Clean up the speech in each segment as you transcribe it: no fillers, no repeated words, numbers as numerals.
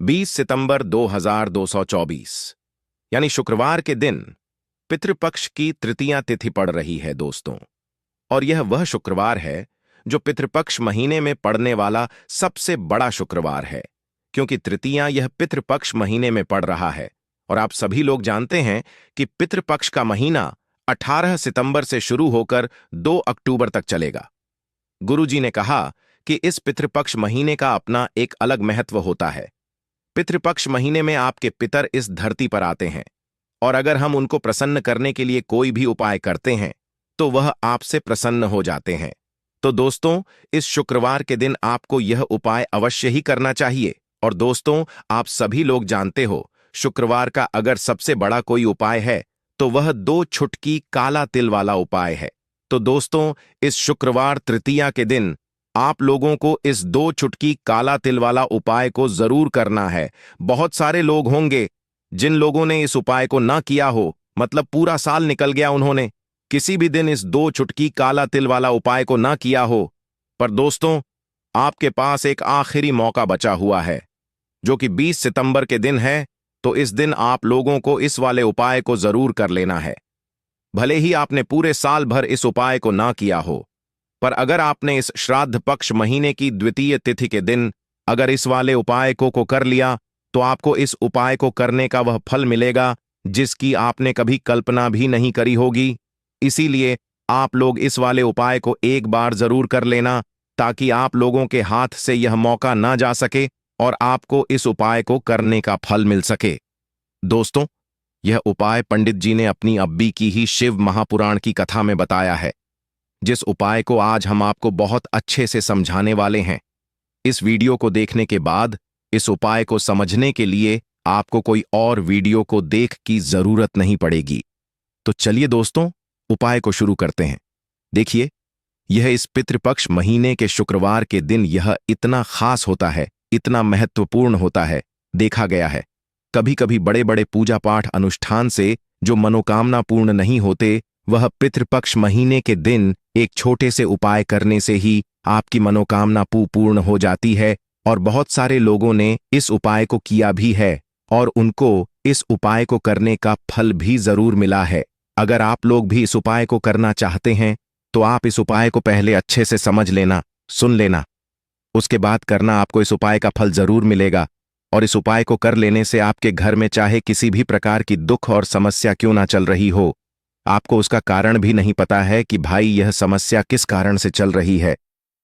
20 सितंबर 2224 यानी शुक्रवार के दिन पितृपक्ष की तृतीया तिथि पड़ रही है दोस्तों। और यह वह शुक्रवार है जो पितृपक्ष महीने में पड़ने वाला सबसे बड़ा शुक्रवार है, क्योंकि तृतीया यह पितृपक्ष महीने में पड़ रहा है। और आप सभी लोग जानते हैं कि पितृपक्ष का महीना 18 सितंबर से शुरू होकर 2 अक्टूबर तक चलेगा। गुरुजी ने कहा कि इस पितृपक्ष महीने का अपना एक अलग महत्व होता है। पितृपक्ष महीने में आपके पितर इस धरती पर आते हैं, और अगर हम उनको प्रसन्न करने के लिए कोई भी उपाय करते हैं तो वह आपसे प्रसन्न हो जाते हैं। तो दोस्तों, इस शुक्रवार के दिन आपको यह उपाय अवश्य ही करना चाहिए। और दोस्तों, आप सभी लोग जानते हो, शुक्रवार का अगर सबसे बड़ा कोई उपाय है तो वह 2 छुटकी काला तिल वाला उपाय है। तो दोस्तों, इस शुक्रवार तृतीया के दिन आप लोगों को इस 2 चुटकी काला तिल वाला उपाय को जरूर करना है। बहुत सारे लोग होंगे जिन लोगों ने इस उपाय को ना किया हो, मतलब पूरा साल निकल गया, उन्होंने किसी भी दिन इस 2 चुटकी काला तिल वाला उपाय को ना किया हो। पर दोस्तों, आपके पास एक आखिरी मौका बचा हुआ है, जो कि 20 सितंबर के दिन है। तो इस दिन आप लोगों को इस वाले उपाय को जरूर कर लेना है। भले ही आपने पूरे साल भर इस उपाय को ना किया हो, पर अगर आपने इस श्राद्ध पक्ष महीने की द्वितीय तिथि के दिन अगर इस वाले उपाय को कर लिया, तो आपको इस उपाय को करने का वह फल मिलेगा जिसकी आपने कभी कल्पना भी नहीं करी होगी। इसीलिए आप लोग इस वाले उपाय को एक बार जरूर कर लेना, ताकि आप लोगों के हाथ से यह मौका ना जा सके और आपको इस उपाय को करने का फल मिल सके। दोस्तों, यह उपाय पंडित जी ने अपनी अब्बी की ही शिव महापुराण की कथा में बताया है, जिस उपाय को आज हम आपको बहुत अच्छे से समझाने वाले हैं। इस वीडियो को देखने के बाद इस उपाय को समझने के लिए आपको कोई और वीडियो को देख की जरूरत नहीं पड़ेगी। तो चलिए दोस्तों, उपाय को शुरू करते हैं। देखिए, यह इस पितृपक्ष महीने के शुक्रवार के दिन यह इतना खास होता है, इतना महत्वपूर्ण होता है। देखा गया है, कभी कभी बड़े बड़े पूजा पाठ अनुष्ठान से जो मनोकामना पूर्ण नहीं होते, वह पितृपक्ष महीने के दिन एक छोटे से उपाय करने से ही आपकी मनोकामना पूर्ण हो जाती है। और बहुत सारे लोगों ने इस उपाय को किया भी है और उनको इस उपाय को करने का फल भी जरूर मिला है। अगर आप लोग भी इस उपाय को करना चाहते हैं तो आप इस उपाय को पहले अच्छे से समझ लेना, सुन लेना, उसके बाद करना। आपको इस उपाय का फल जरूर मिलेगा। और इस उपाय को कर लेने से आपके घर में चाहे किसी भी प्रकार की दुख और समस्या क्यों ना चल रही हो, आपको उसका कारण भी नहीं पता है कि भाई यह समस्या किस कारण से चल रही है,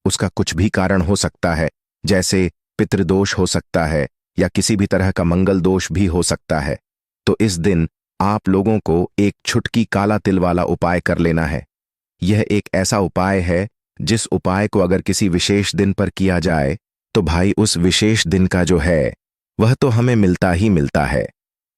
उसका कुछ भी कारण हो सकता है, जैसे पितृदोष हो सकता है या किसी भी तरह का मंगल दोष भी हो सकता है। तो इस दिन आप लोगों को एक छुटकी काला तिल वाला उपाय कर लेना है। यह एक ऐसा उपाय है जिस उपाय को अगर किसी विशेष दिन पर किया जाए तो भाई उस विशेष दिन का जो है वह तो हमें मिलता ही मिलता है।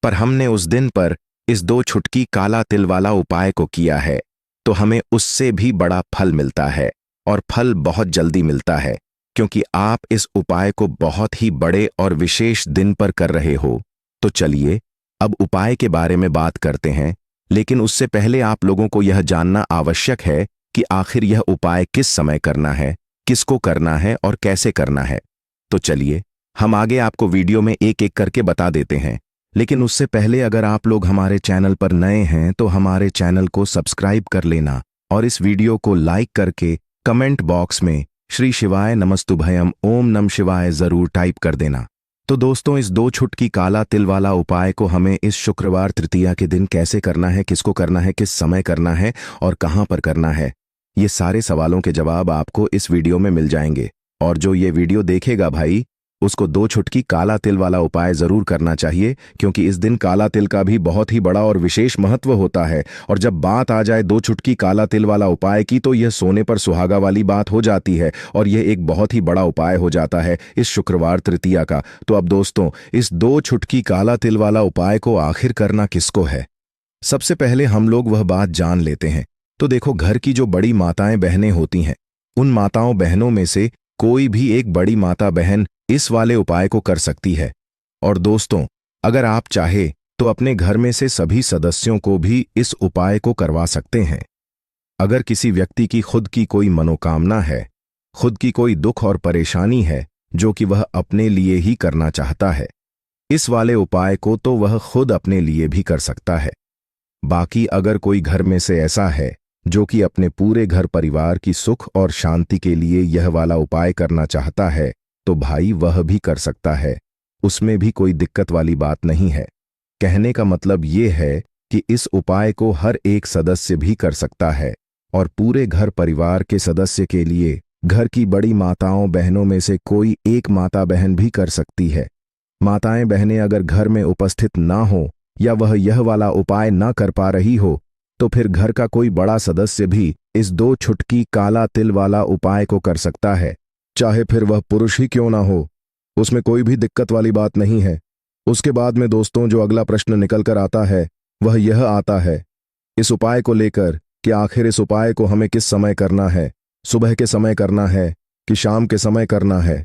पर हमने उस दिन पर इस 2 छुटकी काला तिल वाला उपाय को किया है तो हमें उससे भी बड़ा फल मिलता है, और फल बहुत जल्दी मिलता है, क्योंकि आप इस उपाय को बहुत ही बड़े और विशेष दिन पर कर रहे हो। तो चलिए अब उपाय के बारे में बात करते हैं, लेकिन उससे पहले आप लोगों को यह जानना आवश्यक है कि आखिर यह उपाय किस समय करना है, किसको करना है और कैसे करना है। तो चलिए हम आगे आपको वीडियो में एक एक करके बता देते हैं। लेकिन उससे पहले अगर आप लोग हमारे चैनल पर नए हैं तो हमारे चैनल को सब्सक्राइब कर लेना और इस वीडियो को लाइक करके कमेंट बॉक्स में श्री शिवाय नमस्तुभयम ओम नम शिवाय जरूर टाइप कर देना। तो दोस्तों, इस 2 छुटकी काला तिल वाला उपाय को हमें इस शुक्रवार तृतीया के दिन कैसे करना है, किसको करना है, किस समय करना है और कहां पर करना है, ये सारे सवालों के जवाब आपको इस वीडियो में मिल जाएंगे। और जो ये वीडियो देखेगा भाई, उसको 2 छुटकी काला तिल वाला उपाय जरूर करना चाहिए, क्योंकि इस दिन काला तिल का भी बहुत ही बड़ा और विशेष महत्व होता है। और जब बात आ जाए 2 छुटकी काला तिल वाला उपाय की, तो यह सोने पर सुहागा वाली बात हो जाती है और यह एक बहुत ही बड़ा उपाय हो जाता है इस शुक्रवार तृतीया का। तो अब दोस्तों, इस 2 छुटकी काला तिल वाला उपाय को आखिर करना किसको है, सबसे पहले हम लोग वह बात जान लेते हैं। तो देखो, घर की जो बड़ी माताएं बहनें होती हैं, उन माताओं बहनों में से कोई भी एक बड़ी माता बहन इस वाले उपाय को कर सकती है। और दोस्तों, अगर आप चाहे तो अपने घर में से सभी सदस्यों को भी इस उपाय को करवा सकते हैं। अगर किसी व्यक्ति की खुद की कोई मनोकामना है, खुद की कोई दुख और परेशानी है जो कि वह अपने लिए ही करना चाहता है, इस वाले उपाय को तो वह खुद अपने लिए भी कर सकता है। बाकी अगर कोई घर में से ऐसा है जो कि अपने पूरे घर परिवार की सुख और शांति के लिए यह वाला उपाय करना चाहता है, तो भाई वह भी कर सकता है, उसमें भी कोई दिक्कत वाली बात नहीं है। कहने का मतलब ये है कि इस उपाय को हर एक सदस्य भी कर सकता है और पूरे घर परिवार के सदस्य के लिए घर की बड़ी माताओं बहनों में से कोई एक माता बहन भी कर सकती है। माताएं बहनें अगर घर में उपस्थित ना हो या वह यह वाला उपाय ना कर पा रही हो, तो फिर घर का कोई बड़ा सदस्य भी इस 2 छुटकी काला तिल वाला उपाय को कर सकता है, चाहे फिर वह पुरुष ही क्यों ना हो। उसमें कोई भी दिक्कत वाली बात नहीं है। उसके बाद में दोस्तों जो अगला प्रश्न निकल कर आता है वह यह आता है इस उपाय को लेकर कि आखिर इस उपाय को हमें किस समय करना है, सुबह के समय करना है कि शाम के समय करना है।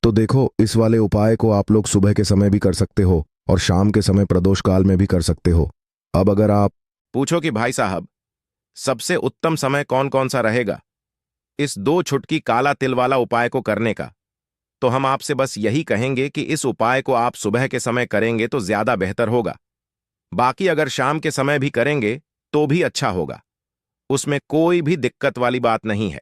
तो देखो, इस वाले उपाय को आप लोग सुबह के समय भी कर सकते हो और शाम के समय प्रदोष काल में भी कर सकते हो। अब अगर आप पूछो कि भाई साहब, सबसे उत्तम समय कौन कौन सा रहेगा इस 2 छुटकी काला तिल वाला उपाय को करने का, तो हम आपसे बस यही कहेंगे कि इस उपाय को आप सुबह के समय करेंगे तो ज्यादा बेहतर होगा। बाकी अगर शाम के समय भी करेंगे तो भी अच्छा होगा, उसमें कोई भी दिक्कत वाली बात नहीं है।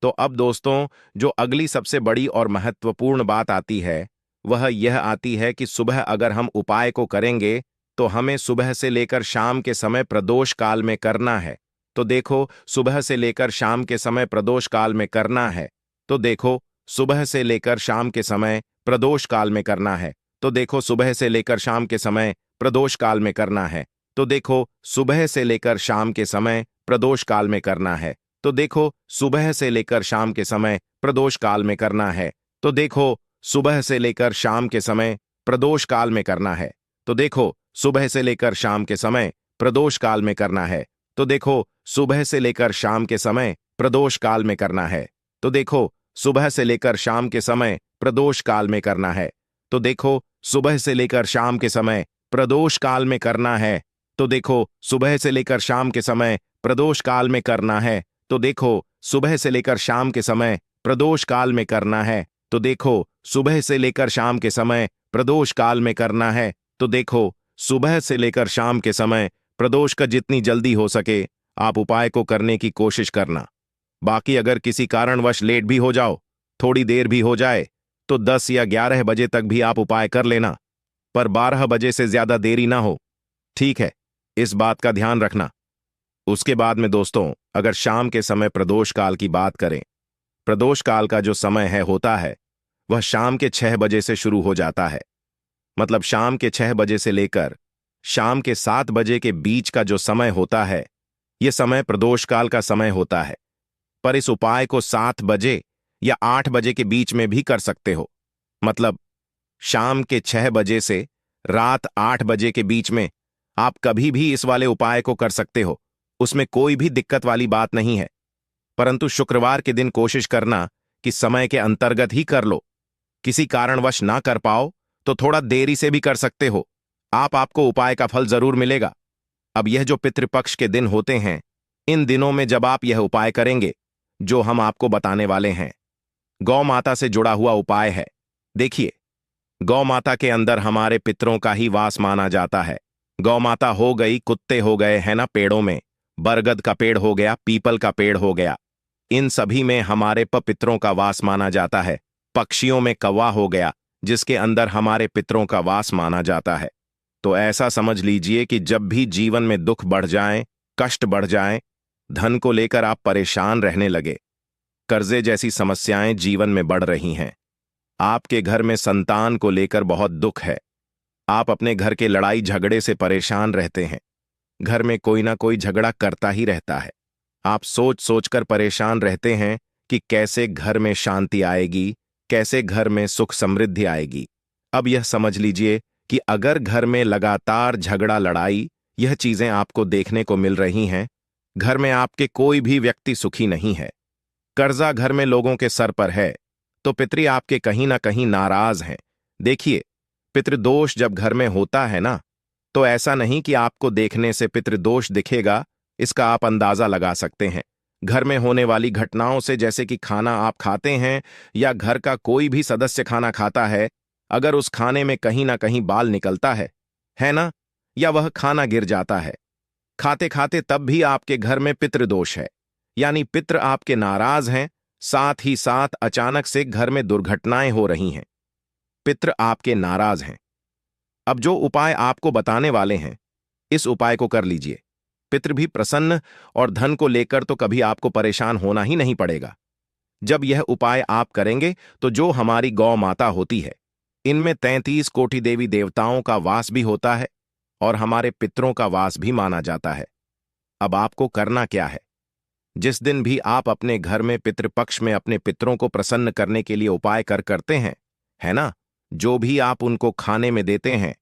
तो अब दोस्तों, जो अगली सबसे बड़ी और महत्वपूर्ण बात आती है वह यह आती है कि सुबह अगर हम उपाय को करेंगे तो हमें सुबह से लेकर शाम के समय प्रदोष काल में करना है। तो देखो, सुबह से लेकर शाम के समय प्रदोष काल में करना है। तो देखो, सुबह से लेकर शाम के समय प्रदोष काल में करना है। तो देखो, सुबह से लेकर शाम के समय प्रदोष काल में करना है। तो देखो, सुबह से लेकर शाम के समय प्रदोष काल में करना है। तो देखो, सुबह से लेकर शाम के समय प्रदोष काल में करना है। तो देखो, सुबह से लेकर शाम के समय प्रदोष काल में करना है। तो देखो, सुबह से लेकर शाम के समय प्रदोष काल में करना है। तो देखो, सुबह से लेकर शाम के समय प्रदोष काल में करना है। तो देखो, सुबह से लेकर शाम के समय प्रदोष काल में करना है। तो देखो, सुबह से लेकर शाम के समय प्रदोष काल में करना है। तो देखो, सुबह से लेकर शाम के समय प्रदोष काल में करना है। तो देखो, सुबह से लेकर शाम के समय प्रदोष काल में करना है। तो देखो, सुबह से लेकर शाम के समय प्रदोष काल में करना है। तो देखो, सुबह से लेकर शाम के समय प्रदोष का जितनी जल्दी हो सके आप उपाय को करने की कोशिश करना। बाकी अगर किसी कारणवश लेट भी हो जाओ, थोड़ी देर भी हो जाए, तो 10 या 11 बजे तक भी आप उपाय कर लेना, पर 12 बजे से ज्यादा देरी ना हो। ठीक है, इस बात का ध्यान रखना। उसके बाद में दोस्तों, अगर शाम के समय प्रदोष काल की बात करें, प्रदोष काल का जो समय है होता है वह शाम के 6 बजे से शुरू हो जाता है। मतलब शाम के 6 बजे से लेकर शाम के 7 बजे के बीच का जो समय होता है यह समय प्रदोष काल का समय होता है। पर इस उपाय को 7 बजे या 8 बजे के बीच में भी कर सकते हो। मतलब शाम के 6 बजे से रात 8 बजे के बीच में आप कभी भी इस वाले उपाय को कर सकते हो, उसमें कोई भी दिक्कत वाली बात नहीं है। परंतु शुक्रवार के दिन कोशिश करना कि समय के अंतर्गत ही कर लो। किसी कारणवश ना कर पाओ तो थोड़ा देरी से भी कर सकते हो, आपको उपाय का फल जरूर मिलेगा। अब यह जो पितृपक्ष के दिन होते हैं, इन दिनों में जब आप यह उपाय करेंगे जो हम आपको बताने वाले हैं, गौ माता से जुड़ा हुआ उपाय है। देखिए, गौ माता के अंदर हमारे पितरों का ही वास माना जाता है। गौ माता हो गई, कुत्ते हो गए है ना, पेड़ों में बरगद का पेड़ हो गया, पीपल का पेड़ हो गया, इन सभी में हमारे पितरों का वास माना जाता है। पक्षियों में कौवा हो गया, जिसके अंदर हमारे पितरों का वास माना जाता है। तो ऐसा समझ लीजिए कि जब भी जीवन में दुख बढ़ जाए, कष्ट बढ़ जाए, धन को लेकर आप परेशान रहने लगे, कर्जे जैसी समस्याएं जीवन में बढ़ रही हैं, आपके घर में संतान को लेकर बहुत दुख है, आप अपने घर के लड़ाई झगड़े से परेशान रहते हैं, घर में कोई ना कोई झगड़ा करता ही रहता है, आप सोच सोचकर परेशान रहते हैं कि कैसे घर में शांति आएगी, कैसे घर में सुख समृद्धि आएगी। अब यह समझ लीजिए कि अगर घर में लगातार झगड़ा लड़ाई यह चीजें आपको देखने को मिल रही हैं, घर में आपके कोई भी व्यक्ति सुखी नहीं है, कर्जा घर में लोगों के सर पर है, तो पितृ आपके कहीं ना कहीं नाराज हैं। देखिए, पितृदोष जब घर में होता है ना, तो ऐसा नहीं कि आपको देखने से पितृदोष दिखेगा, इसका आप अंदाजा लगा सकते हैं घर में होने वाली घटनाओं से। जैसे कि खाना आप खाते हैं या घर का कोई भी सदस्य खाना खाता है, अगर उस खाने में कहीं ना कहीं बाल निकलता है ना, या वह खाना गिर जाता है खाते खाते, तब भी आपके घर में पितृदोष है, यानी पितृ आपके नाराज हैं। साथ ही साथ अचानक से घर में दुर्घटनाएं हो रही हैं, पितृ आपके नाराज हैं। अब जो उपाय आपको बताने वाले हैं, इस उपाय को कर लीजिए। पितृ भी प्रसन्न, और धन को लेकर तो कभी आपको परेशान होना ही नहीं पड़ेगा। जब यह उपाय आप करेंगे तो जो हमारी गौ माता होती है, इनमें 33 कोटि देवी देवताओं का वास भी होता है और हमारे पितरों का वास भी माना जाता है। अब आपको करना क्या है? जिस दिन भी आप अपने घर में पितृपक्ष में अपने पितरों को प्रसन्न करने के लिए उपाय करते हैं, है ना, जो भी आप उनको खाने में देते हैं,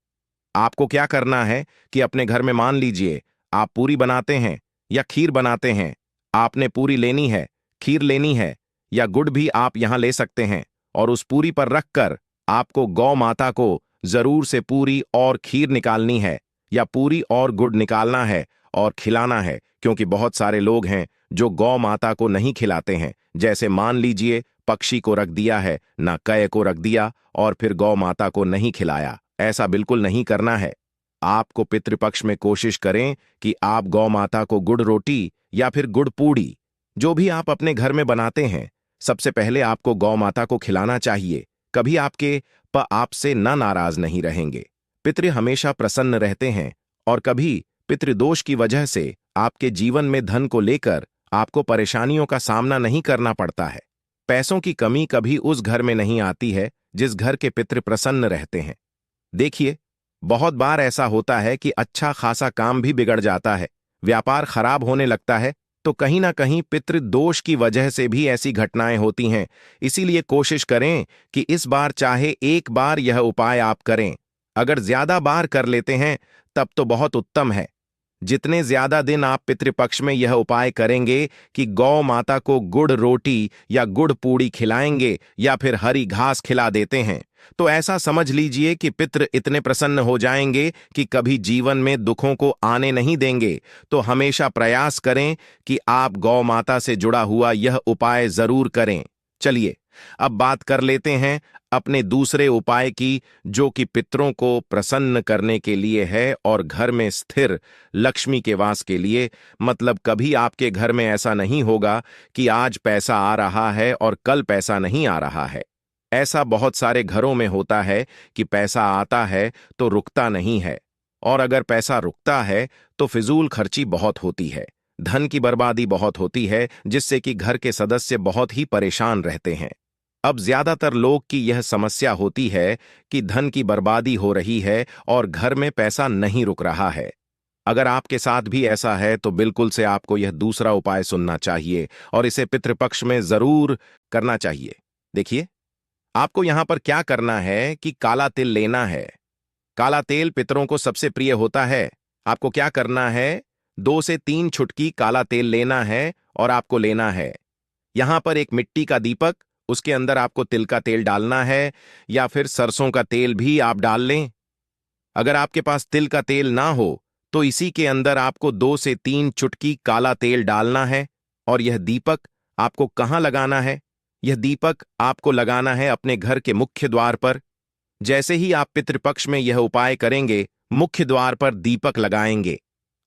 आपको क्या करना है कि अपने घर में मान लीजिए आप पूरी बनाते हैं या खीर बनाते हैं, आपने पूरी लेनी है, खीर लेनी है, या गुड़ भी आप यहां ले सकते हैं, और उस पूरी पर रखकर आपको गौ माता को जरूर से पूरी और खीर निकालनी है, या पूरी और गुड़ निकालना है और खिलाना है। क्योंकि बहुत सारे लोग हैं जो गौ माता को नहीं खिलाते हैं, जैसे मान लीजिए पक्षी को रख दिया है, ना कय को रख दिया, और फिर गौ माता को नहीं खिलाया। ऐसा बिल्कुल नहीं करना है। आपको पितृपक्ष में कोशिश करें कि आप गौ माता को गुड़ रोटी या फिर गुड़ पूड़ी, जो भी आप अपने घर में बनाते हैं, सबसे पहले आपको गौ माता को खिलाना चाहिए। कभी आपके आपसे न नाराज नहीं रहेंगे। पितृ हमेशा प्रसन्न रहते हैं, और कभी पितृदोष की वजह से आपके जीवन में धन को लेकर आपको परेशानियों का सामना नहीं करना पड़ता है। पैसों की कमी कभी उस घर में नहीं आती है जिस घर के पितृ प्रसन्न रहते हैं। देखिए, बहुत बार ऐसा होता है कि अच्छा खासा काम भी बिगड़ जाता है, व्यापार खराब होने लगता है, तो कहीं ना कहीं पितृदोष की वजह से भी ऐसी घटनाएं होती हैं। इसीलिए कोशिश करें कि इस बार चाहे एक बार यह उपाय आप करें, अगर ज्यादा बार कर लेते हैं तब तो बहुत उत्तम है। जितने ज्यादा दिन आप पितृपक्ष में यह उपाय करेंगे कि गौ माता को गुड़ रोटी या गुड़ पूड़ी खिलाएंगे या फिर हरी घास खिला देते हैं, तो ऐसा समझ लीजिए कि पितृ इतने प्रसन्न हो जाएंगे कि कभी जीवन में दुखों को आने नहीं देंगे। तो हमेशा प्रयास करें कि आप गौ माता से जुड़ा हुआ यह उपाय जरूर करें। चलिए, अब बात कर लेते हैं अपने दूसरे उपाय की, जो कि पितरों को प्रसन्न करने के लिए है और घर में स्थिर लक्ष्मी के वास के लिए। मतलब कभी आपके घर में ऐसा नहीं होगा कि आज पैसा आ रहा है और कल पैसा नहीं आ रहा है। ऐसा बहुत सारे घरों में होता है कि पैसा आता है तो रुकता नहीं है, और अगर पैसा रुकता है तो फिजूल खर्ची बहुत होती है, धन की बर्बादी बहुत होती है, जिससे कि घर के सदस्य बहुत ही परेशान रहते हैं। अब ज्यादातर लोग की यह समस्या होती है कि धन की बर्बादी हो रही है और घर में पैसा नहीं रुक रहा है। अगर आपके साथ भी ऐसा है तो बिल्कुल से आपको यह दूसरा उपाय सुनना चाहिए और इसे पितृपक्ष में जरूर करना चाहिए। देखिए, आपको यहां पर क्या करना है कि काला तिल लेना है। काला तेल पितरों को सबसे प्रिय होता है। आपको क्या करना है, 2 से 3 छुटकी काला तेल लेना है और आपको लेना है यहां पर एक मिट्टी का दीपक, उसके अंदर आपको तिल का तेल डालना है, या फिर सरसों का तेल भी आप डाल लें। अगर आपके पास तिल का तेल ना हो तो इसी के अंदर आपको 2 से 3 चुटकी काला तेल डालना है। और यह दीपक आपको कहां लगाना है? यह दीपक आपको लगाना है अपने घर के मुख्य द्वार पर। जैसे ही आप पितृपक्ष में यह उपाय करेंगे, मुख्य द्वार पर दीपक लगाएंगे,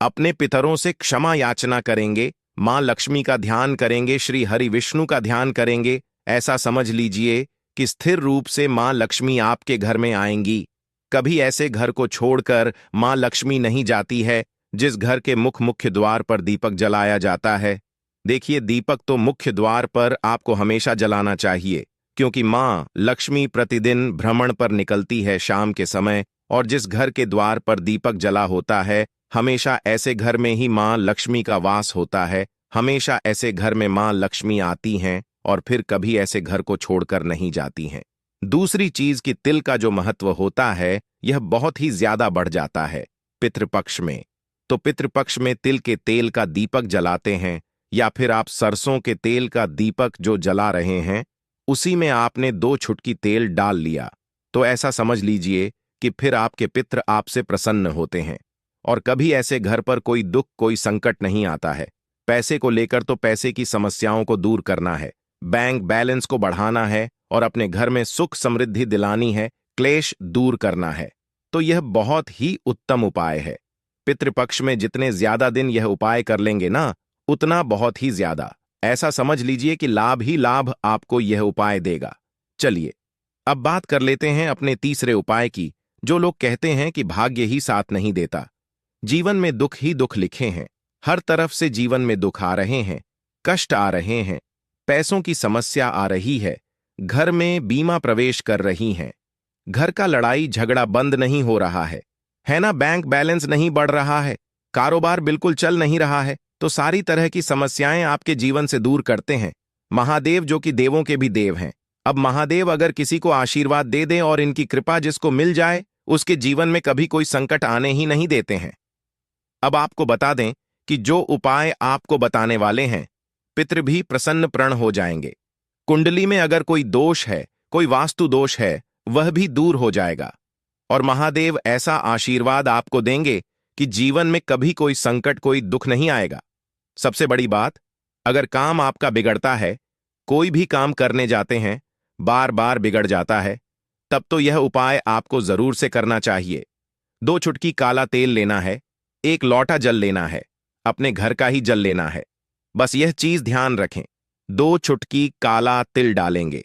अपने पितरों से क्षमा याचना करेंगे, मां लक्ष्मी का ध्यान करेंगे, श्री हरि विष्णु का ध्यान करेंगे। ऐसा समझ लीजिए कि स्थिर रूप से मां लक्ष्मी आपके घर में आएंगी। कभी ऐसे घर को छोड़कर मां लक्ष्मी नहीं जाती है जिस घर के मुख्य द्वार पर दीपक जलाया जाता है। देखिए, दीपक तो मुख्य द्वार पर आपको हमेशा जलाना चाहिए, क्योंकि मां लक्ष्मी प्रतिदिन भ्रमण पर निकलती है शाम के समय, और जिस घर के द्वार पर दीपक जला होता है, हमेशा ऐसे घर में ही मां लक्ष्मी का वास होता है। हमेशा ऐसे घर में मां लक्ष्मी आती हैं और फिर कभी ऐसे घर को छोड़कर नहीं जाती हैं। दूसरी चीज कि तिल का जो महत्व होता है, यह बहुत ही ज्यादा बढ़ जाता है पितृपक्ष में। तो पितृपक्ष में तिल के तेल का दीपक जलाते हैं, या फिर आप सरसों के तेल का दीपक जो जला रहे हैं, उसी में आपने 2 छुटकी तेल डाल लिया, तो ऐसा समझ लीजिए कि फिर आपके पितृ आपसे प्रसन्न होते हैं। और कभी ऐसे घर पर कोई दुख, कोई संकट नहीं आता है। पैसे को लेकर तो पैसे की समस्याओं को दूर करना है, बैंक बैलेंस को बढ़ाना है और अपने घर में सुख समृद्धि दिलानी है। क्लेश दूर करना है तो यह बहुत ही उत्तम उपाय है। पितृपक्ष में जितने ज्यादा दिन यह उपाय कर लेंगे ना, उतना बहुत ही ज्यादा, ऐसा समझ लीजिए कि लाभ ही लाभ आपको यह उपाय देगा। चलिए अब बात कर लेते हैं अपने तीसरे उपाय की। जो लोग कहते हैं कि भाग्य ही साथ नहीं देता, जीवन में दुख ही दुख लिखे हैं, हर तरफ से जीवन में दुख आ रहे हैं, कष्ट आ रहे हैं, पैसों की समस्या आ रही है, घर में बीमा प्रवेश कर रही हैं, घर का लड़ाई झगड़ा बंद नहीं हो रहा है ना, बैंक बैलेंस नहीं बढ़ रहा है, कारोबार बिल्कुल चल नहीं रहा है, तो सारी तरह की समस्याएं आपके जीवन से दूर करते हैं महादेव, जो कि देवों के भी देव हैं। अब महादेव अगर किसी को आशीर्वाद दे दें और इनकी कृपा जिसको मिल जाए, उसके जीवन में कभी कोई संकट आने ही नहीं देते हैं। अब आपको बता दें कि जो उपाय आपको बताने वाले हैं, पितृ भी प्रसन्न प्रण हो जाएंगे। कुंडली में अगर कोई दोष है, कोई वास्तु दोष है, वह भी दूर हो जाएगा और महादेव ऐसा आशीर्वाद आपको देंगे कि जीवन में कभी कोई संकट, कोई दुख नहीं आएगा। सबसे बड़ी बात, अगर काम आपका बिगड़ता है, कोई भी काम करने जाते हैं बार बार बिगड़ जाता है, तब तो यह उपाय आपको जरूर से करना चाहिए। 2 चुटकी काला तेल लेना है, 1 लोटा जल लेना है, अपने घर का ही जल लेना है। बस यह चीज ध्यान रखें, 2 चुटकी काला तिल डालेंगे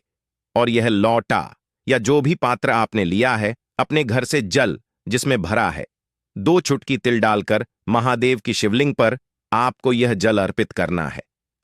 और यह लोटा या जो भी पात्र आपने लिया है, अपने घर से जल जिसमें भरा है, 2 चुटकी तिल डालकर महादेव की शिवलिंग पर आपको यह जल अर्पित करना है।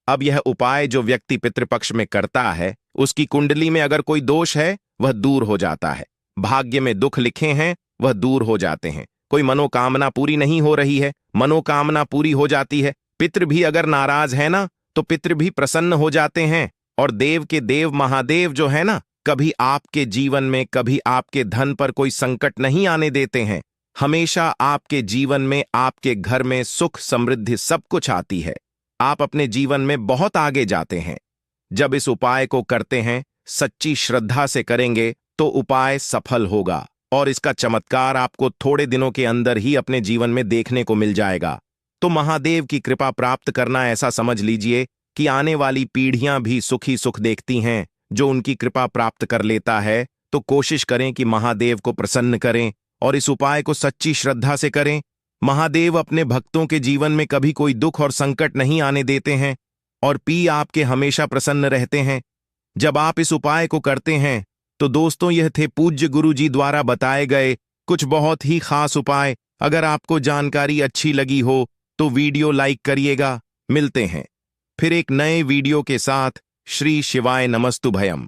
अब यह उपाय जो व्यक्ति पितृपक्ष में करता है, उसकी कुंडली में अगर कोई दोष है, वह दूर हो जाता है। भाग्य में दुख लिखे हैं, वह दूर हो जाते हैं। कोई मनोकामना पूरी नहीं हो रही है, मनोकामना पूरी हो जाती है। पितृ भी अगर नाराज है ना, तो पितृ भी प्रसन्न हो जाते हैं। और देव के देव महादेव जो है ना, कभी आपके जीवन में, कभी आपके धन पर कोई संकट नहीं आने देते हैं। हमेशा आपके जीवन में, आपके घर में सुख समृद्धि सब कुछ आती है। आप अपने जीवन में बहुत आगे जाते हैं। जब इस उपाय को करते हैं, सच्ची श्रद्धा से करेंगे, तो उपाय सफल होगा और इसका चमत्कार आपको थोड़े दिनों के अंदर ही अपने जीवन में देखने को मिल जाएगा। तो महादेव की कृपा प्राप्त करना ऐसा समझ लीजिए कि आने वाली पीढ़ियां भी सुखी सुख देखती हैं। जो उनकी कृपा प्राप्त कर लेता है, तो कोशिश करें कि महादेव को प्रसन्न करें और इस उपाय को सच्ची श्रद्धा से करें। महादेव अपने भक्तों के जीवन में कभी कोई दुख और संकट नहीं आने देते हैं और पी आपके हमेशा प्रसन्न रहते हैं। जब आप इस उपाय को करते हैं, तो दोस्तों यह थे पूज्य गुरु जी द्वारा बताए गए कुछ बहुत ही खास उपाय। अगर आपको जानकारी अच्छी लगी हो तो वीडियो लाइक करिएगा। मिलते हैं फिर एक नए वीडियो के साथ। श्री शिवाय नमस्तुभयम।